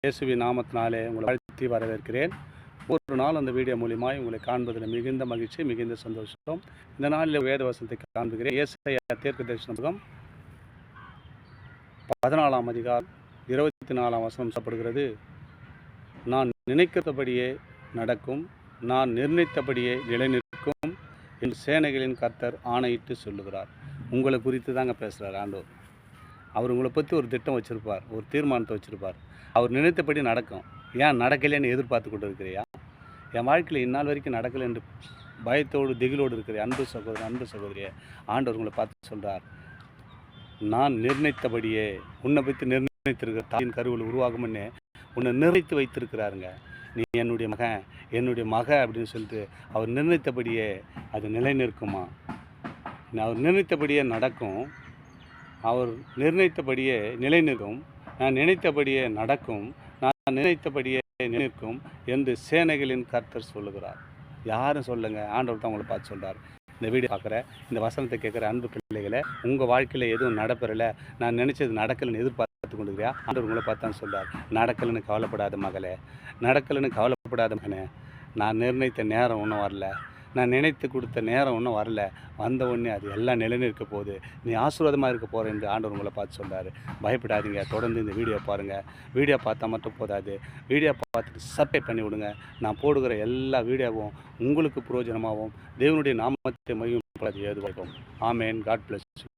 இயேசுவின் நாமத்தினாலே உங்களை வாழ்த்தி வரவேற்கிறேன். ஒரு நாள் அந்த வீடியோ மூலியமாய் உங்களை காண்பதில் மிகுந்த மகிழ்ச்சி, மிகுந்த சந்தோஷம். இந்த நாளில் வேத வசனத்தை காண்புகிறேன். ஏசாயா தீர்க்கதரிசன புத்தகம் 14ஆம் அதிகாரம் 24ஆம் வசனம் சொல்லப்படுகிறது. நான் நினைக்கிறபடியே நடக்கும், நான் நிர்ணயித்தபடியே நிலைநிற்கும் என்று சேனைகளின் கர்த்தர் ஆணையிட்டு சொல்லுகிறார். உங்களை குறித்து தாங்க பேசுகிறார் ஆண்டவர். அவர் உங்களை பற்றி ஒரு திட்டம் வச்சுருப்பார், ஒரு தீர்மானத்தை வச்சுருப்பார். அவர் நினைத்தபடி நடக்கும். ஏன் நடக்கலைன்னு எதிர்பார்த்து கொண்டு இருக்கிறியா? என் வாழ்க்கையில் இந்நாள் வரைக்கும் நடக்கலை என்று பயத்தோடு திகிலோடு இருக்கிற அன்பு சகோதரன், அன்பு சகோதரியை ஆண்டவர் உங்களை பார்த்து சொல்கிறார். நான் நிர்ணயித்தபடியே உன்னை பற்றி நிர்ணயித்திருக்கிற தாயின் கருவில் உருவாகும்னு உன்னை நிர்ணயித்து வைத்திருக்கிறாருங்க. நீ என்னுடைய மகன், என்னுடைய மக அப்படின்னு சொல்லிட்டு அவர் நிர்ணயித்தபடியே அது நிலை நிற்குமா? அவர் நிர்ணயித்தபடியே நடக்கும், அவர் நிர்ணயித்தபடியே நிலை நிற்கும், நான் நினைத்தபடியே நடக்கும், நான் நினைத்தபடியே நிற்கும் என்று சேனைகளின் கர்த்தர் சொல்லுகிறார். யாரும் சொல்லுங்க, ஆண்டவர் தான் உங்களை பார்த்து சொல்கிறார். இந்த வீடியோ பார்க்குற, இந்த வசனத்தை கேட்குற அன்பு பிள்ளைகளை, உங்கள் வாழ்க்கையில் எதுவும் நடப்பெறலை, நான் நினச்சது நடக்கலைன்னு எதிர்பார்த்து கொண்டுக்கிறியா? ஆண்டவர் உங்களை பார்த்து தான் சொல்கிறார். நடக்கலைன்னு கவலைப்படாத மகளே, நடக்கலைன்னு கவலைப்படாத மகனே, நான் நிர்ணயித்த நேரம் ஒன்றும் வரல, நான் நினைத்து கொடுத்த நேரம் ஒன்றும் வரல, வந்த உடனே அது எல்லாம் நிலைநிற்க போகுது, நீ ஆசீர்வாதமாக இருக்க போகிற என்று ஆண்டவர் உங்களை பார்த்து சொல்கிறாரு. பயப்படாதீங்க, தொடர்ந்து இந்த வீடியோ பாருங்கள். வீடியோ பார்த்தா மட்டும் போதாது, வீடியோ பார்த்துட்டு சப்ஸ்கிரைப் பண்ணி விடுங்க. நான் போடுகிற எல்லா வீடியோவும் உங்களுக்கு பிரயோஜனமாகவும் தேவனுடைய நாமத்தை மையம் ஏதுவாகும். ஆமேன். God plus.